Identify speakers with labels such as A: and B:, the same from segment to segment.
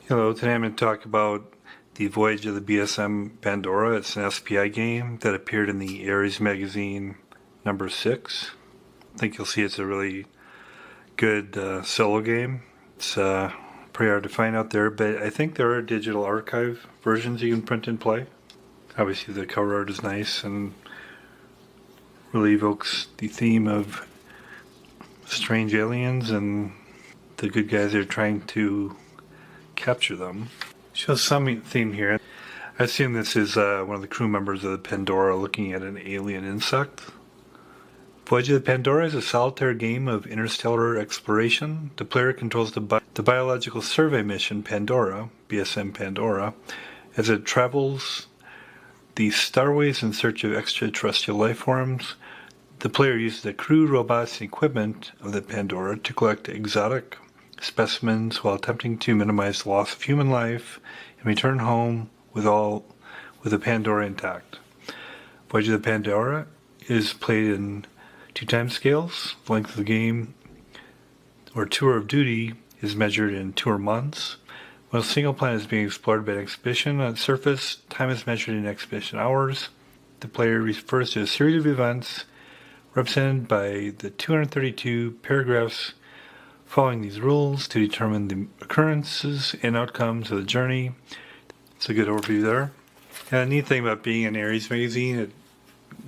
A: Hello, today I'm going to talk about the Voyage of the BSM Pandora. It's an SPI game that appeared in the Ares magazine number 6. I think you'll see it's a really good solo game. It's pretty hard to find out there, but I think there are digital archive versions you can print and play. Obviously the cover art is nice and really evokes the theme of strange aliens, and the good guys are trying to capture them. Shows some theme here. I assume this is one of the crew members of the Pandora looking at an alien insect. Voyage of the Pandora is a solitaire game of interstellar exploration. The player controls the biological survey mission Pandora, BSM Pandora, as it travels the starways in search of extraterrestrial life forms. The player uses the crew, robots, and equipment of the Pandora to collect exotic specimens while attempting to minimize the loss of human life and return home with the Pandora intact. Voyage of the Pandora is played in 2 time scales. The length of the game or tour of duty is measured in tour months. When a single planet is being explored by an expedition on its surface, time is measured in expedition hours. The player refers to a series of events represented by the 232 paragraphs following these rules to determine the occurrences and outcomes of the journey. It's a good overview there. And the neat thing about being in Ares magazine, it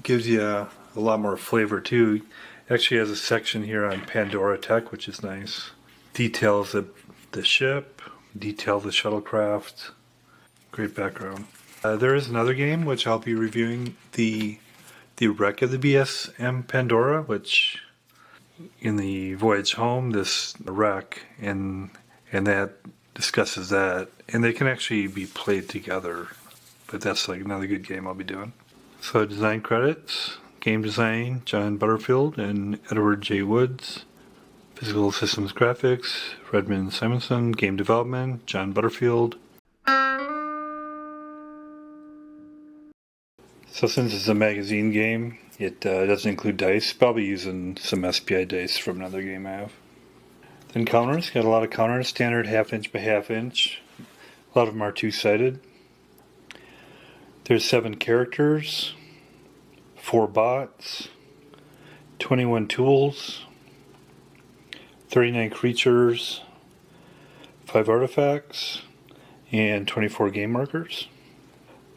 A: gives you a lot more flavor too. It actually has a section here on Pandora tech, which is nice. Details the ship, detail the shuttlecraft. Great background. There is another game which I'll be reviewing, the wreck of the BSM Pandora, which in the Voyage home, this wreck, and that discusses that, and they can actually be played together, but that's like another good game I'll be doing. So design credits: game design John Butterfield and Edward J. Woods, physical systems graphics Redmond Simonson, game development John Butterfield. So since it's a magazine game, it doesn't include dice, but I'll be using some SPI dice from another game I have. Then counters, got a lot of counters, standard 1/2 inch by 1/2 inch. A lot of them are 2-sided. There's 7 characters, 4 bots, 21 tools, 39 creatures, 5 artifacts, and 24 game markers.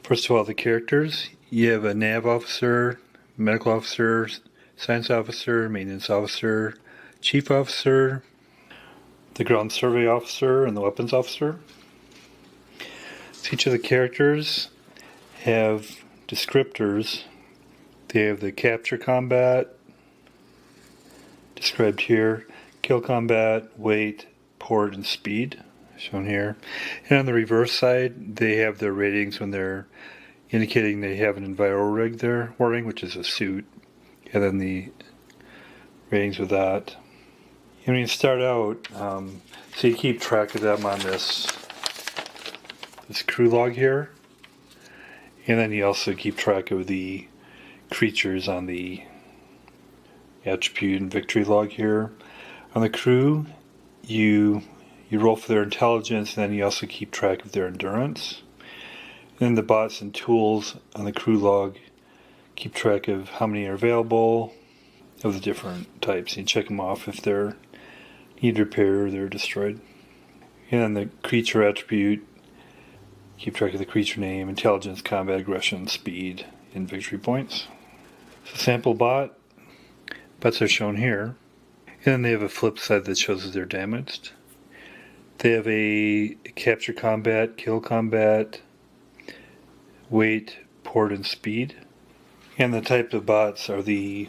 A: First of all, the characters. You have a nav officer, medical officer, science officer, maintenance officer, chief officer, the ground survey officer, and the weapons officer. So each of the characters have descriptors. They have the capture combat, described here, kill combat, weight, port, and speed, shown here. And on the reverse side, they have their ratings when they're indicating they have an enviro rig they're wearing, which is a suit, and then the ratings with that. And when you start out, so you keep track of them on this crew log here, and then you also keep track of the creatures on the attribute and victory log here. On the crew, you roll for their intelligence, and then you also keep track of their endurance. Then the bots and tools on the crew log keep track of how many are available of the different types. You check them off if they're need repair or they're destroyed. And then the creature attribute, keep track of the creature name, intelligence, combat, aggression, speed, and victory points. So sample bots are shown here. And then they have a flip side that shows that they're damaged. They have a capture combat, kill combat, weight, port, and speed. And the type of bots are the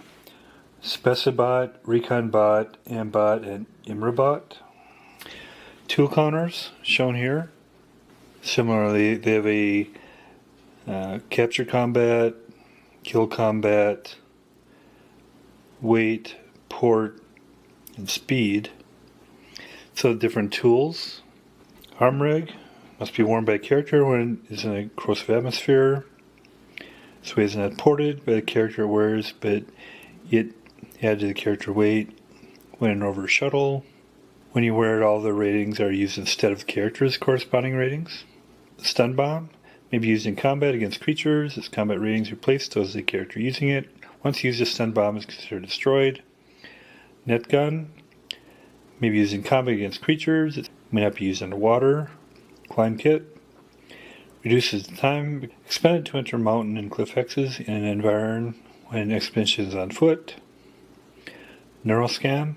A: Specibot, Recon Bot, Ambot, and Imrabot. Tool counters shown here. Similarly, they have a capture combat, kill combat, weight, port, and speed. So different tools. Arm rig must be worn by a character when it is in a corrosive atmosphere. So it is not ported by the character it wears, but it added to the character weight when over a shuttle. When you wear it, all the ratings are used instead of the character's corresponding ratings. The stun bomb may be used in combat against creatures. Its combat ratings replace those of the character using it. Once used, a stun bomb is considered destroyed. Net gun may be used in combat against creatures. It may not be used underwater. Climb kit reduces the time expended to enter mountain and cliff hexes in an environment when an expedition is on foot. Neural scan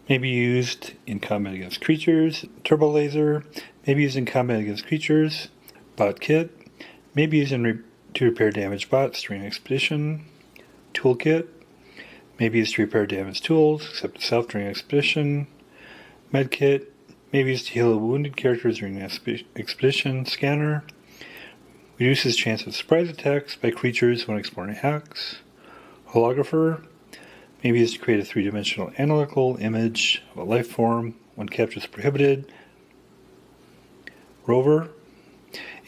A: may be used in combat against creatures. Turbo laser may be used in combat against creatures. Bot kit may be used to repair damaged bots during an expedition. Toolkit may be used to repair damaged tools, except itself during an expedition. Medkit may be used to heal wounded characters during an expedition. Scanner reduces chance of surprise attacks by creatures when exploring hacks. Holographer may be used to create a three-dimensional analytical image of a life form when capture is prohibited. Rover,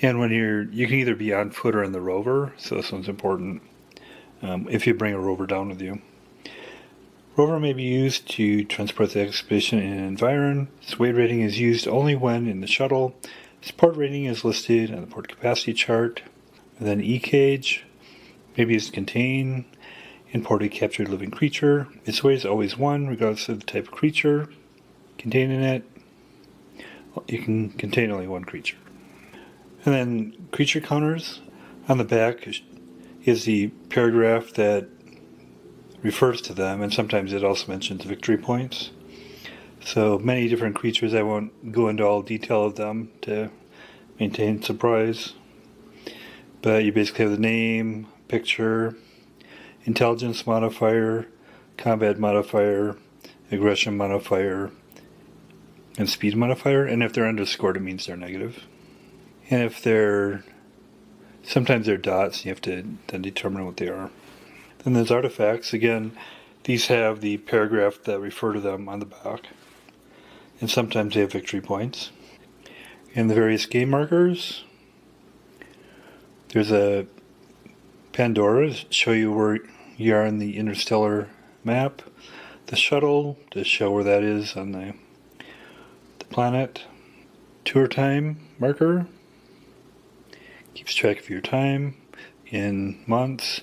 A: and when you can either be on foot or in the rover, so this one's important if you bring a rover down with you. Rover may be used to transport the expedition in an environ. Its weight rating is used only when in the shuttle. Its port rating is listed on the port capacity chart. And then E-cage may be used to contain import a captured living creature. Its weight is always 1, regardless of the type of creature contained in it. You can contain only 1 creature. And then creature counters. On the back is the paragraph that refers to them, and sometimes it also mentions victory points. So many different creatures. I won't go into all detail of them to maintain surprise. But you basically have the name, picture, intelligence modifier, combat modifier, aggression modifier, and speed modifier. And if they're underscored, it means they're negative. And if sometimes they're dots, you have to then determine what they are. Then there's artifacts. Again, these have the paragraph that refer to them on the back. And sometimes they have victory points. And the various game markers. There's a Pandora to show you where you are in the interstellar map. The shuttle to show where that is on the planet. Tour time marker keeps track of your time in months.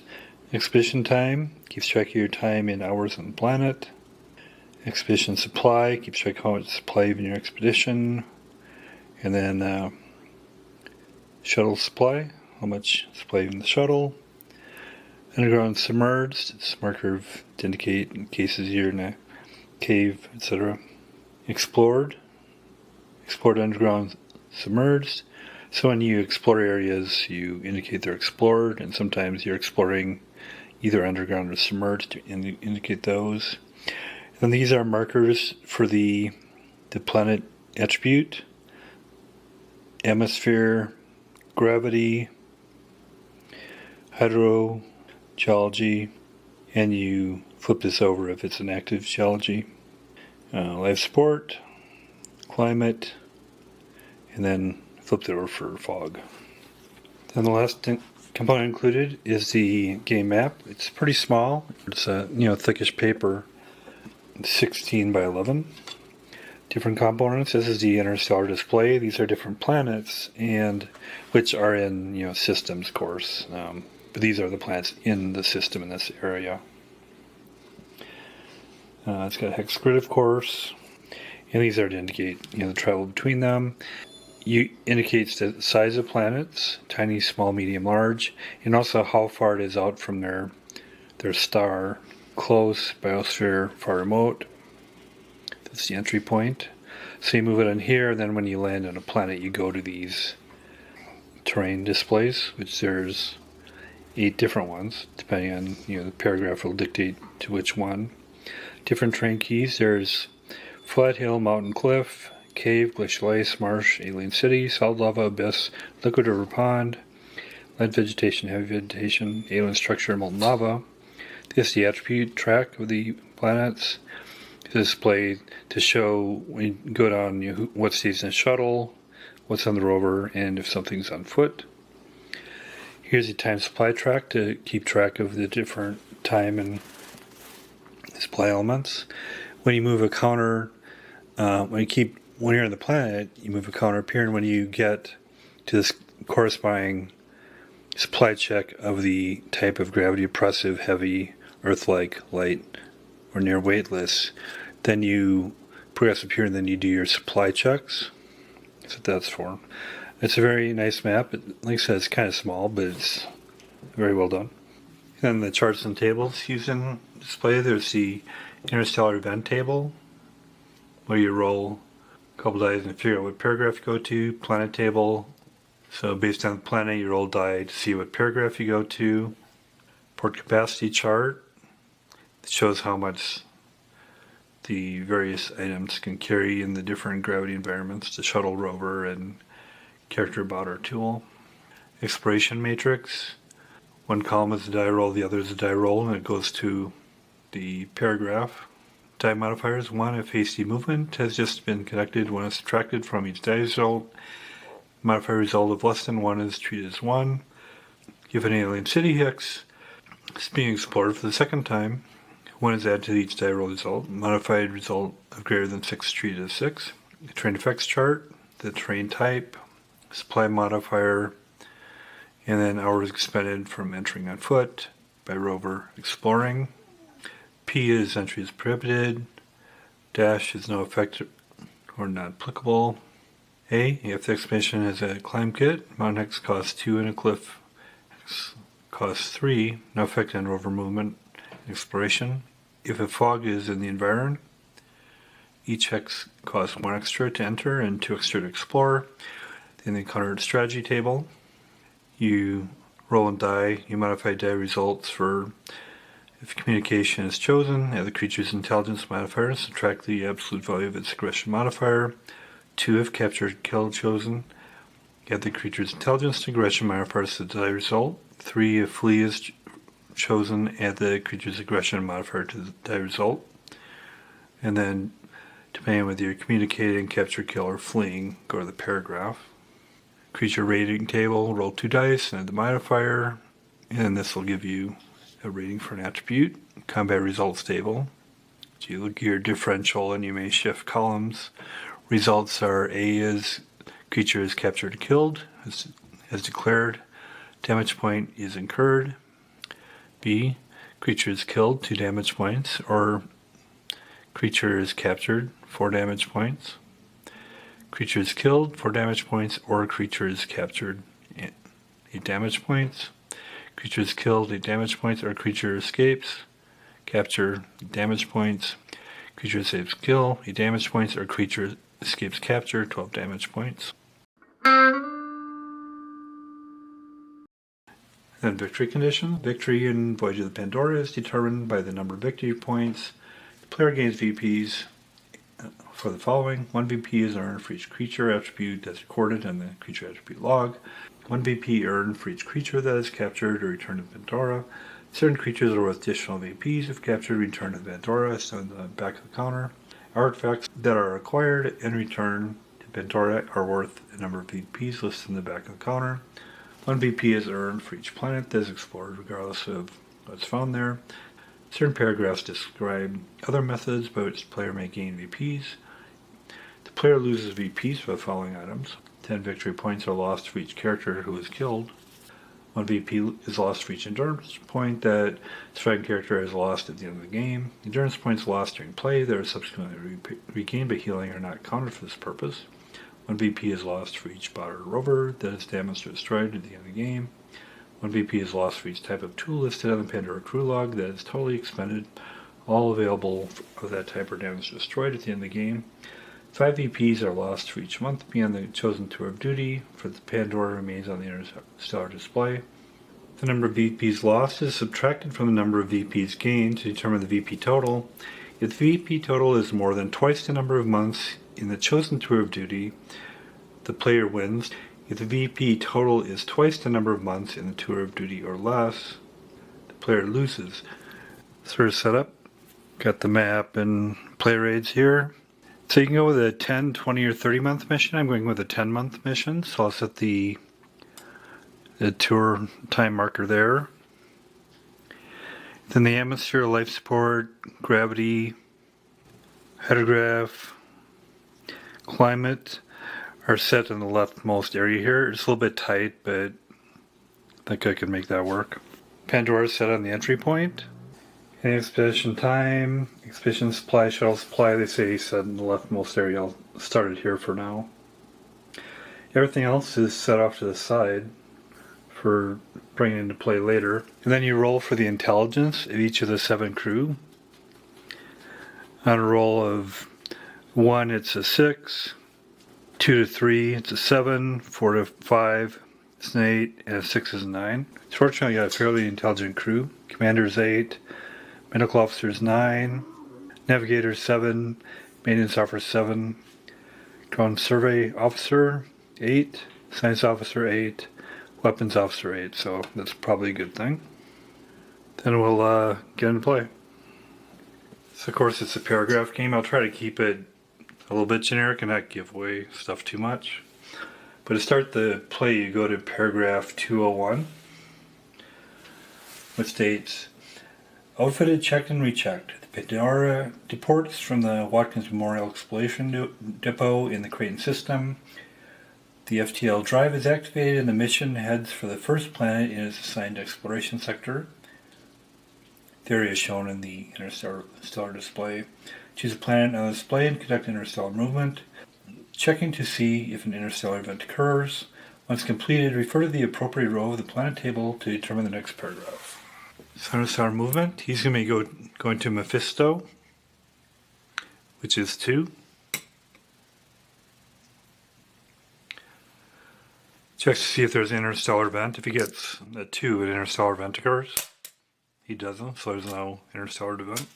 A: Expedition time keeps track of your time in hours on the planet. Expedition supply keeps track of how much supply you have in your expedition. And then shuttle supply, how much supply you have in the shuttle. Underground submerged, it's a marker to indicate in cases you're in a cave, etc. Explored underground submerged. So when you explore areas, you indicate they're explored, and sometimes you're exploring either underground or submerged to indicate those. And these are markers for the planet attribute, atmosphere, gravity, hydrogeology, and you flip this over if it's an active geology. Life support, climate, and then flip it over for fog. Then the last component included is the game map. It's pretty small. It's a thickish paper, 16 by 11. Different components. This is the interstellar display. These are different planets, and which are in systems, of course. But these are the planets in the system in this area. It's got a hex grid, of course, and these are to indicate the travel between them. Indicates the size of planets, tiny, small, medium, large, and also how far it is out from their star. Close, biosphere, far remote. That's the entry point. So you move it on here, then when you land on a planet, you go to these terrain displays, which there's 8 different ones, depending on the paragraph will dictate to which one. Different terrain keys. There's flat hill, mountain, cliff, cave, glacial ice, marsh, alien city, solid lava, abyss, liquid river pond, light vegetation, heavy vegetation, alien structure, molten lava. This is the attribute track of the planets. It's displayed to show when you go down what stays in the shuttle, what's on the rover, and if something's on foot. Here's the time supply track to keep track of the different time and supply elements. When you move a counter when you're on the planet, you move a counter up here, and when you get to this corresponding supply check of the type of gravity oppressive, heavy, Earth-like, light, or near weightless, then you progress up here, and then you do your supply checks. That's what that's for. It's a very nice map. Like I said, it's kind of small, but it's very well done. And the charts and tables used in display, there's the interstellar event table, where you roll a couple dice and figure out what paragraph you go to. Planet table, so based on the planet, you roll die to see what paragraph you go to. Port capacity chart, it shows how much the various items can carry in the different gravity environments, the shuttle rover and character about our tool. Exploration matrix, one column is a die roll, the other is a die roll, and it goes to the paragraph. Die modifiers: 1 if hasty movement has just been conducted, 1 is subtracted from each die result. Modifier result of less than 1 is treated as 1. If an alien city hex is being explored for the second time, 1 is added to each die roll result. Modified result of greater than 6 is treated as 6. The terrain effects chart, the terrain type, supply modifier, and then hours expended from entering on foot, by rover exploring. P is entry is prohibited. Dash is no effect or not applicable. A, if the expedition has a climb kit, mountain hex costs 2 and a cliff hex costs 3, no effect on rover movement and exploration. If a fog is in the environment, each hex costs 1 extra to enter and 2 extra to explore. In the encounter strategy table, you roll and die, you modify die results for if communication is chosen, add the creature's intelligence modifier, subtract the absolute value of its aggression modifier. 2 if captured, killed, chosen, add the creature's intelligence to aggression modifier to the die result. 3 if flee is chosen, add the creature's aggression modifier to the die result. And then, depending on whether you're communicating, capture, kill, or fleeing, go to the paragraph. Creature rating table, roll 2 dice and add the modifier, and this will give you a rating for an attribute. Combat results table, so you look at your differential and you may shift columns. Results are: A is creature is captured or killed, as declared, damage point is incurred. B, creature is killed, 2 damage points, or creature is captured, 4 damage points. Creature is killed, 4 damage points, or creature is captured, 8 damage points. Creature is killed, 8 damage points, or creature escapes, capture, damage points. Creature escapes kill, 8 damage points, or creature escapes capture, 12 damage points. Then victory condition. Victory in Voyage of the Pandora is determined by the number of victory points. The player gains VPs for the following. 1 VP is earned for each creature attribute that's recorded in the creature attribute log. 1 VP earned for each creature that is captured or returned to Pandora. Certain creatures are worth additional VPs if captured or returned to Pandora, as on the back of the counter. Artifacts that are acquired and returned to Pandora are worth a number of VPs listed in the back of the counter. 1 VP is earned for each planet that is explored, regardless of what's found there. Certain paragraphs describe other methods by which the player may gain VPs. The player loses VPs for the following items. 10 victory points are lost for each character who is killed. 1 VP is lost for each endurance point that the striking character has lost at the end of the game. Endurance points lost during play that are subsequently regained by healing are not counted for this purpose. 1 VP is lost for each bot or rover that is damaged or destroyed at the end of the game. 1 VP is lost for each type of tool listed on the Pandora crew log that is totally expended. All available of that type are damaged or destroyed at the end of the game. 5 VPs are lost for each month beyond the chosen tour of duty, for the Pandora remains on the interstellar display. The number of VPs lost is subtracted from the number of VPs gained to determine the VP total. If the VP total is more than twice the number of months in the chosen tour of duty, the player wins. If the VP total is twice the number of months in the tour of duty or less, the player loses. Sort of setup. Got the map and player aids here. So you can go with a 10, 20, or 30-month mission. I'm going with a 10-month mission, so I'll set the tour time marker there. Then the atmosphere, life support, gravity, hydrograph, climate are set in the leftmost area here. It's a little bit tight, but I think I can make that work. Pandora is set on the entry point. And expedition time, expedition supply, shuttle supply, they say set in the leftmost area. I'll start it here for now. Everything else is set off to the side for bringing into play later. And then you roll for the intelligence of each of the 7 crew. On a roll of 1, it's a 6. 2 to 3, it's a 7. 4 to 5, it's an 8. And a 6 is a 9. So fortunately, I got a fairly intelligent crew. Commander's 8. Medical officer's 9. Navigator 7. Maintenance officer 7. Ground survey officer 8. Science officer 8. Weapons officer 8. So that's probably a good thing. Then we'll get into play. So of course it's a paragraph game. I'll try to keep it a little bit generic and not give away stuff too much. But to start the play, you go to paragraph 201, which states, outfitted, checked, and rechecked. The Pandora deports from the Watkins Memorial Exploration Depot in the Creighton system. The FTL drive is activated and the mission heads for the first planet in its assigned exploration sector. The area is shown in the interstellar display. Choose a planet on the display and conduct interstellar movement, checking to see if an interstellar event occurs. Once completed, refer to the appropriate row of the planet table to determine the next paragraph. So interstellar movement, he's going to be going to Mephisto, which is 2. Checks to see if there's an interstellar event. If he gets a 2, an interstellar event occurs. He doesn't, so there's no interstellar event.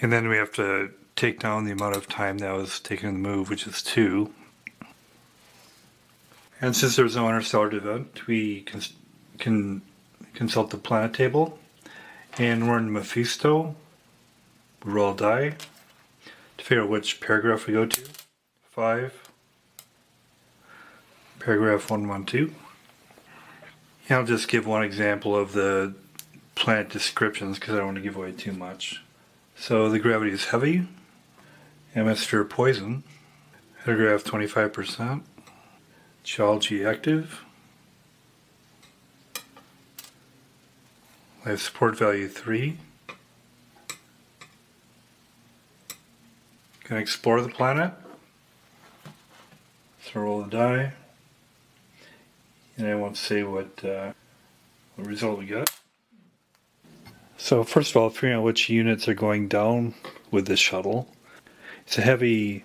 A: And then we have to take down the amount of time that was taken in the move, which is 2. And since there's no interstellar event, we can consult the planet table. And we're in Mephisto. We roll a die to figure out which paragraph we go to. 5. Paragraph 112. And I'll just give one example of the planet descriptions because I don't want to give away too much. So the gravity is heavy. Atmosphere poison. Paragraph 25%. Geology active. Life support value 3. Can explore the planet. So roll the die. And I won't say what result we got. So first of all, figuring out which units are going down with this shuttle. It's a heavy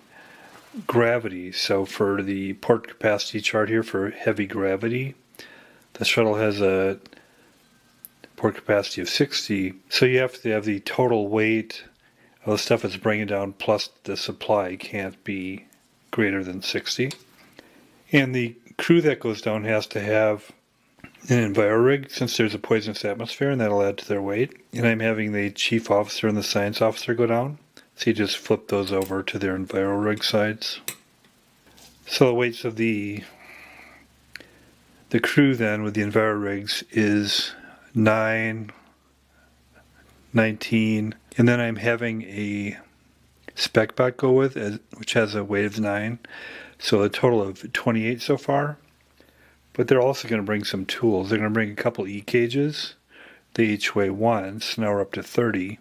A: gravity, so for the port capacity chart here for heavy gravity, the shuttle has a port capacity of 60, so you have to have the total weight of the stuff it's bringing down plus the supply can't be greater than 60. And the crew that goes down has to have an enviro-rig since there's a poisonous atmosphere, and that'll add to their weight. And I'm having the chief officer and the science officer go down. So you just flip those over to their enviro-rig sides. So the weights of the crew then with the enviro-rigs is 9, 19, and then I'm having a spec bot go with, which has a weight of 9. So a total of 28 so far. But they're also going to bring some tools. They're going to bring a couple E-cages. They each weigh 1, so now we're up to 30.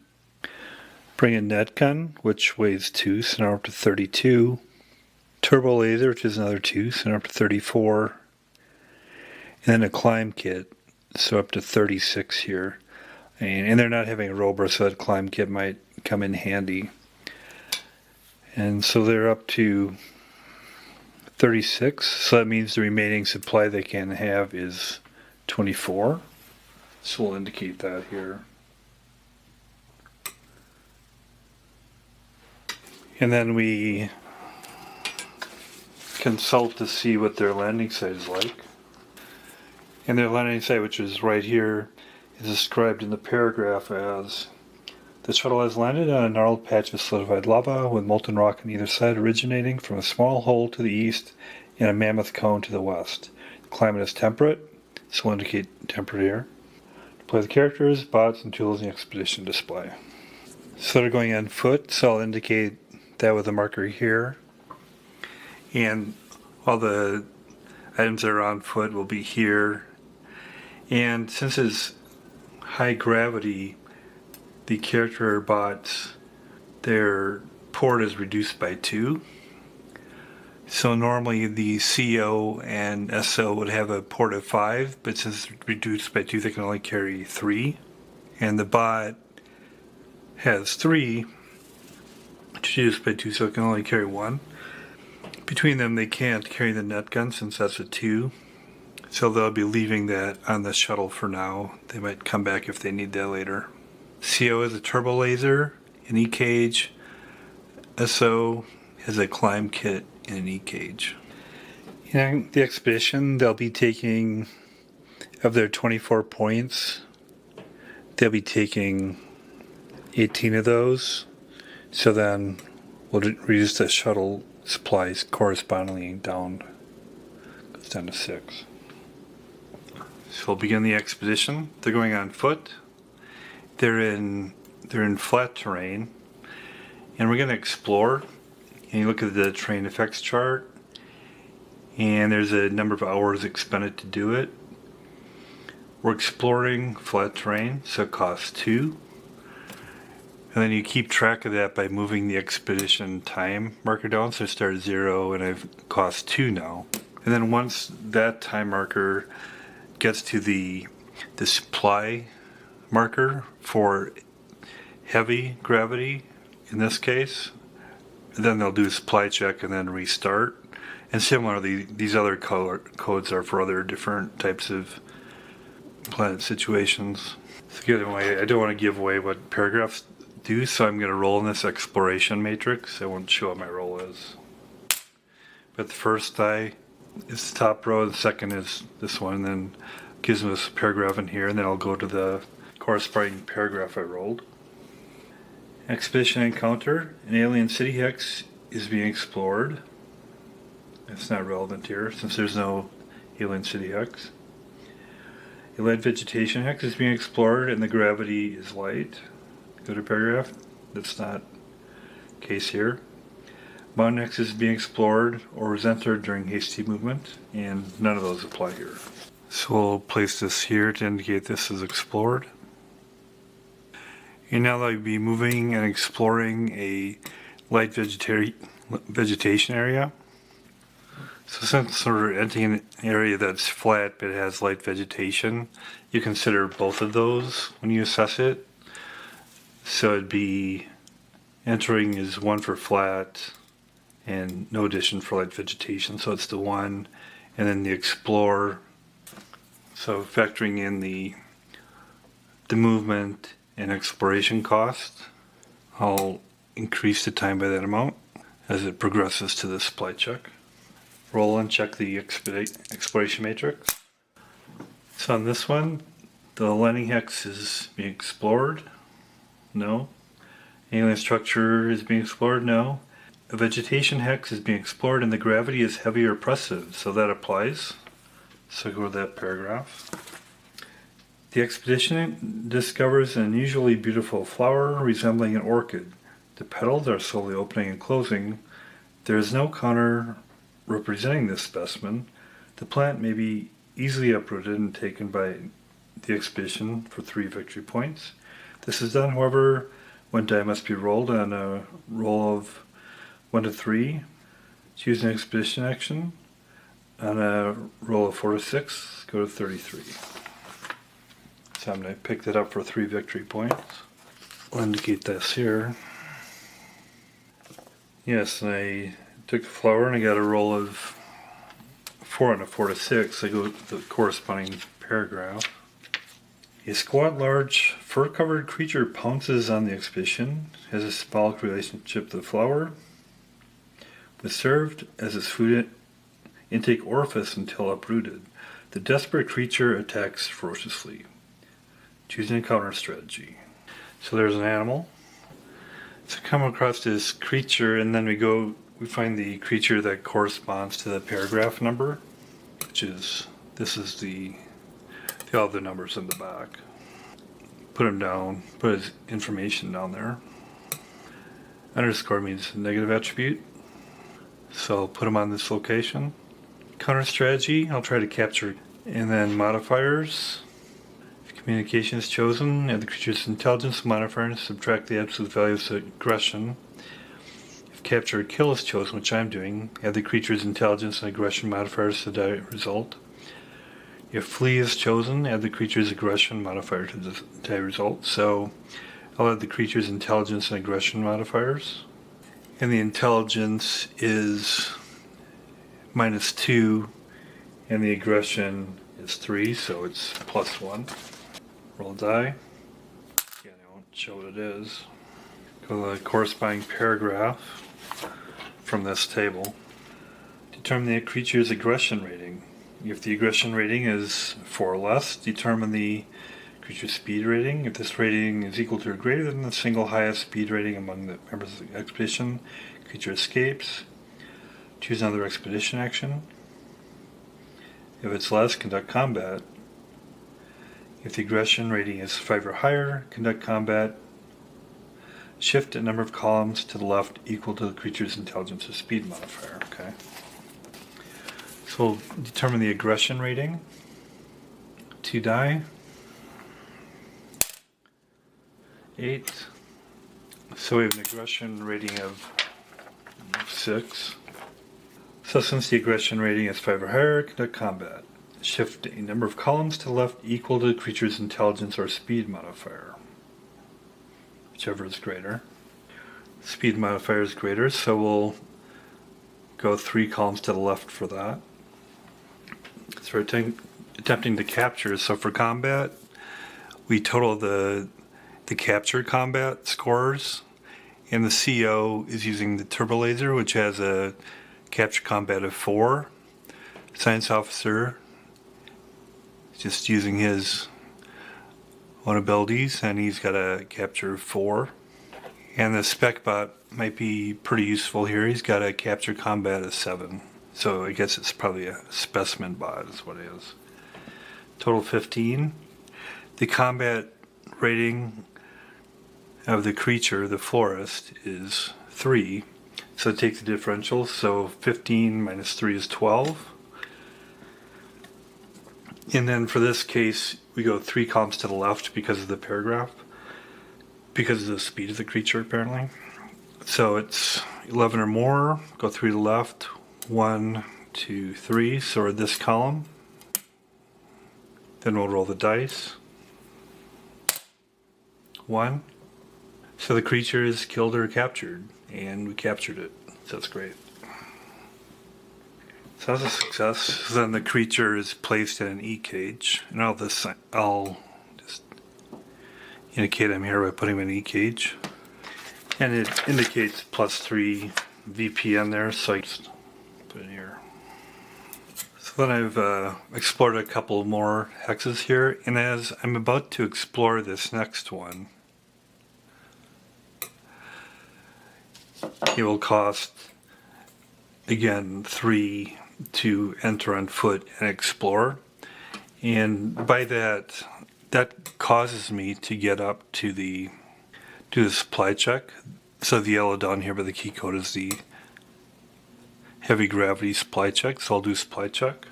A: Bring a net gun, which weighs 2, so now we're up to 32. Turbo laser, which is another 2, so now we're up to 34. And then a climb kit, so up to 36 here. And they're not having a rover, so that climb kit might come in handy. And so they're up to 36, so that means the remaining supply they can have is 24. So we'll indicate that here. And then we consult to see what their landing site is like. And their landing site, which is right here, is described in the paragraph as: the shuttle has landed on a gnarled patch of solidified lava with molten rock on either side originating from a small hole to the east and a mammoth cone to the west. The climate is temperate, so we'll indicate temperate here. Display the characters, bots, and tools in the expedition display. So they're going on foot, so I'll indicate that with a marker here. And all the items that are on foot will be here. And since it's high gravity, the character bots, their port is reduced by 2. So normally the CO and SO would have a port of 5, but since it's reduced by 2, they can only carry 3. And the bot has 3, which is reduced by 2, so it can only carry 1. Between them, they can't carry the net gun since that's a 2. So they'll be leaving that on the shuttle for now. They might come back if they need that later. CO is a turbo laser, an E-cage. SO has a climb kit and an E-cage. In the expedition, they'll be taking, of their 24 points, they'll be taking 18 of those. So then we'll reduce the shuttle supplies correspondingly down. Goes down to 6. So we'll begin the expedition. They're going on foot. They're in flat terrain, and we're going to explore. And you look at the terrain effects chart, and there's a number of hours expended to do it. We're exploring flat terrain, so it costs 2. And then you keep track of that by moving the expedition time marker down. So it started 0, and I've cost 2 now. And then once that time marker gets to the supply marker for heavy gravity, in this case, then they'll do a supply check and then restart. And similarly, these other color codes are for other different types of planet situations. So I don't want to give away what paragraphs do, so I'm going to roll in this exploration matrix. I won't show what my roll is. But the first die is the top row, the second is this one, and then gives me this paragraph in here, and then I'll go to the corresponding paragraph I rolled. Expedition encounter. An alien city hex is being explored. It's not relevant here since there's no alien city hex. A lead vegetation hex is being explored and the gravity is light. Go to paragraph. That's not the case here. Mountain hex is being explored or was entered during hasty movement, and none of those apply here. So we'll place this here to indicate this is explored. And now they'll be moving and exploring a light vegetation area. So since we're entering an area that's flat but it has light vegetation, you consider both of those when you assess it. So it'd be entering is 1 for flat and no addition for light vegetation, so it's the 1, and then the explore. So factoring in the movement and exploration cost, I'll increase the time by that amount as it progresses to the supply check. Roll and check the exploration matrix. So on this one, the landing hex is being explored. No. Alien structure is being explored. No. A vegetation hex is being explored and the gravity is heavy or oppressive, so that applies. So go to that paragraph. The expedition discovers an unusually beautiful flower resembling an orchid. The petals are slowly opening and closing. There is no counter representing this specimen. The plant may be easily uprooted and taken by the expedition for 3 victory points. This is done, however, when die must be rolled on a roll of 1 to 3. Choose an expedition action. On a roll of 4 to 6, go to 33. So I'm going to pick that up for 3 victory points. I'll indicate this here. Yes, and I took the flower and I got a roll of 4 on a 4 to 6. I go to the corresponding paragraph. A squat, large, fur-covered creature pounces on the expedition, has a symbolic relationship to the flower, was served as its food intake orifice until uprooted. The desperate creature attacks ferociously. Choosing a counter strategy. So there's an animal. So come across this creature, and then we find the creature that corresponds to the paragraph number, which is, this is the other numbers in the back. Put him down, put his information down there. Underscore means negative attribute. So I'll put them on this location. Counter strategy, I'll try to capture. And then modifiers. If communication is chosen, add the creature's intelligence modifier and subtract the absolute value of aggression. If capture or kill is chosen, which I'm doing, add the creature's intelligence and aggression modifiers to the result. If flee is chosen, add the creature's aggression modifier to the die result. So I'll add the creature's intelligence and aggression modifiers. And the intelligence is -2, and the aggression is 3, so it's +1. Roll die. Again, I won't show what it is. Go to the corresponding paragraph from this table. Determine the creature's aggression rating. If the aggression rating is 4 or less, determine the creature's speed rating. If this rating is equal to or greater than the single highest speed rating among the members of the expedition, creature escapes. Choose another expedition action. If it's less, conduct combat. If the aggression rating is 5 or higher, conduct combat. Shift a number of columns to the left equal to the creature's intelligence or speed modifier. Okay. So we'll determine the aggression rating. 2 die. 8. So we have an aggression rating of 6. So since the aggression rating is 5 or higher, conduct combat. Shift a number of columns to the left equal to the creature's intelligence or speed modifier, whichever is greater. Speed modifier is greater, so we'll go 3 columns to the left for that. So we're attempting to capture. So for combat, we total the captured combat scores, and the CO is using the turbo laser, which has a capture combat of 4. Science officer just using his own abilities, and he's got a capture of 4. And the spec bot might be pretty useful here. He's got a capture combat of 7. So I guess it's probably a specimen bot is what it is. Total 15. The combat rating of the creature, the florist, is 3. So take the differential. So 15 minus 3 is 12. And then for this case, we go 3 columns to the left because of the paragraph, because of the speed of the creature apparently. So it's 11 or more, go 3 to the left, 1, 2, 3, so we're this column. Then we'll roll the dice. 1. So the creature is killed or captured, and we captured it, so that's great. So that's a success. So then the creature is placed in an E-cage, and I'll just indicate I'm here by putting him in an E-cage. And it indicates +3 VPN there, so I just put it here. So then I've explored a couple more hexes here, and as I'm about to explore this next one, it will cost, again, 3 to enter on foot and explore. And by that causes me to get up to do the supply check. So the yellow down here by the key code is the heavy gravity supply check. So I'll do supply check.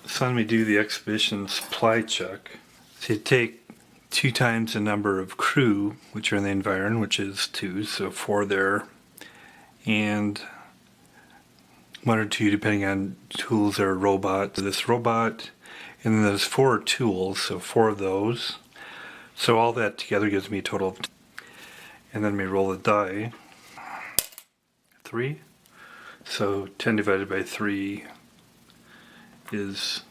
A: So let me do the expedition supply check. So you take 2 times the number of crew, which are in the environment, which is 2, so 4 there. And 1 or 2 depending on tools or robot. This robot, and then there's 4 tools, so 4 of those. So all that together gives me a total of 10. And then we roll the die. 3. So 10 divided by 3 is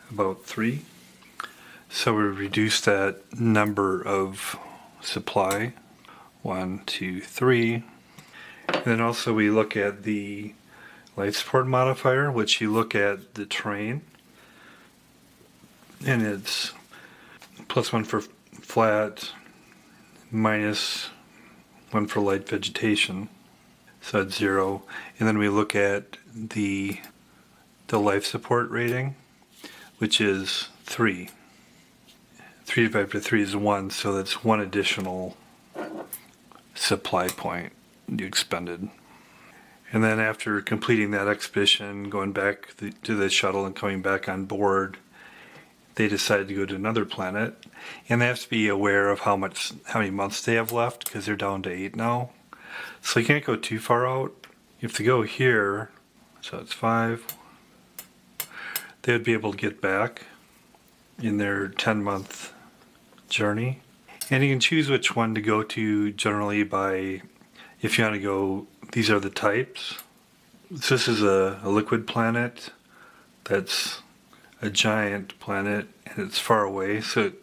A: about 3. So we reduce that number of supply. 1, 2, 3. And then also we look at the life support modifier, which you look at the terrain. And it's +1 for flat, -1 for light vegetation. So it's 0. And then we look at the life support rating, which is 3. 3 divided by 3 is 1, so that's 1 additional supply point you expended. And then after completing that expedition, going back to the shuttle and coming back on board, they decided to go to another planet. And they have to be aware of how many months they have left, because they're down to 8 now. So you can't go too far out. You have to go here, so it's 5. They would be able to get back in their 10-month journey. And you can choose which one to go to generally by, if you want to go, these are the types. So this is a liquid planet that's a giant planet, and it's far away, so it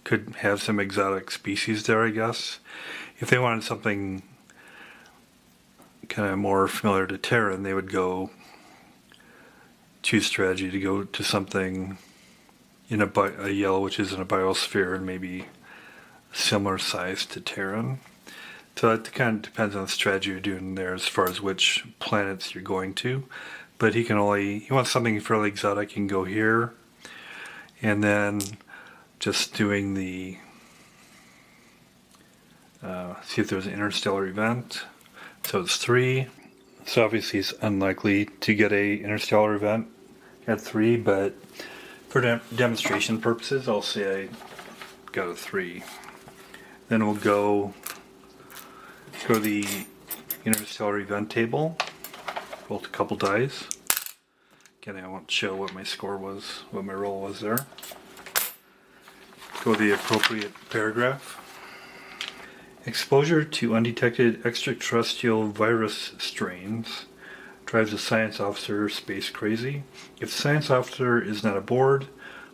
A: could have some exotic species there, I guess. If they wanted something kind of more familiar to Terran, they would choose strategy to go to something in a yellow, which is in a biosphere, and maybe similar size to Terran. So it kind of depends on the strategy you're doing there as far as which planets you're going to. But he wants something fairly exotic, you can go here. And then just doing the, see if there's an interstellar event. So it's 3. So obviously it's unlikely to get a interstellar event at 3, but for demonstration purposes, I'll say I got a 3. Then we'll go to the interstellar event table, roll a couple dice. Again, I won't show what my score was, what my roll was there. Go to the appropriate paragraph. Exposure to undetected extraterrestrial virus strains drives a science officer space crazy. If the science officer is not aboard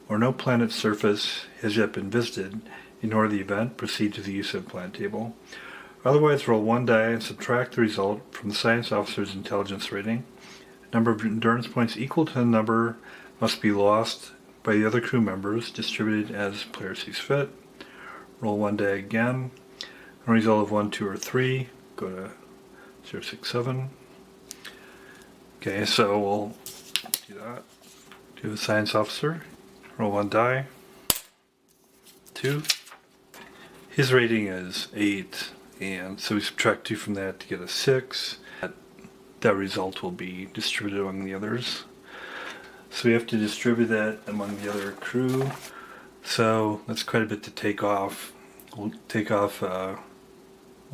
A: or no planet's surface has yet been visited, ignore the event, proceed to the use of planet table. Otherwise, roll 1 die and subtract the result from the science officer's intelligence rating. A number of endurance points equal to the number must be lost by the other crew members, distributed as player sees fit. Roll 1 die again. A result of 1, 2, or 3. Go to 0, 6, 7. Okay, so we'll do that. Do the science officer. Roll 1 die. 2. His rating is 8, and so we subtract 2 from that to get a 6. That result will be distributed among the others. So we have to distribute that among the other crew. So that's quite a bit to take off. We'll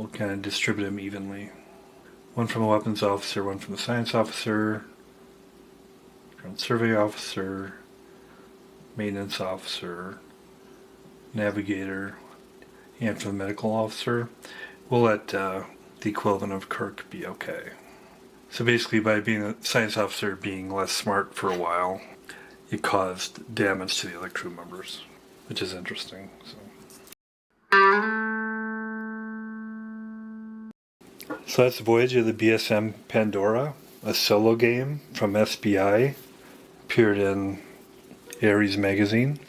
A: kind of distribute them evenly. 1 from a weapons officer, 1 from the science officer, ground survey officer, maintenance officer, navigator, and for the medical officer. We'll let the equivalent of Kirk be okay. So basically, by being a science officer being less smart for a while, it caused damage to the other crew members, which is interesting. So that's Voyage of the BSM Pandora, a solo game from SPI, appeared in Ares magazine,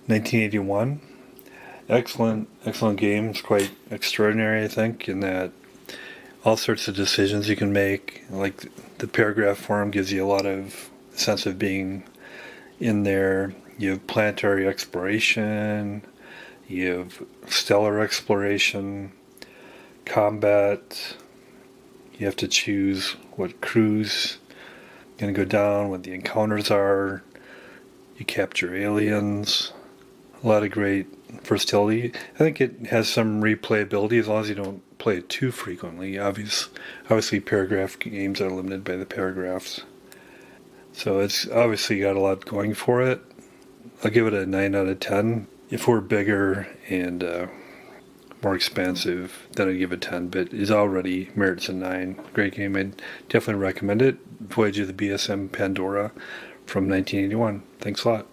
A: 1981. Excellent game. It's quite extraordinary, I think, in that all sorts of decisions you can make. Like the paragraph form gives you a lot of sense of being in there. You have planetary exploration, you have stellar exploration, combat. You have to choose what crew's going to go down, what the encounters are. You capture aliens. A lot of great versatility. I think it has some replayability as long as you don't play it too frequently. Obviously paragraph games are limited by the paragraphs. So it's obviously got a lot going for it. I'll give it a 9 out of 10. If we're bigger and more expansive, then I'd give it 10, but it already merits a 9. Great game. I'd definitely recommend it. Voyage of the BSM Pandora from 1981. Thanks a lot.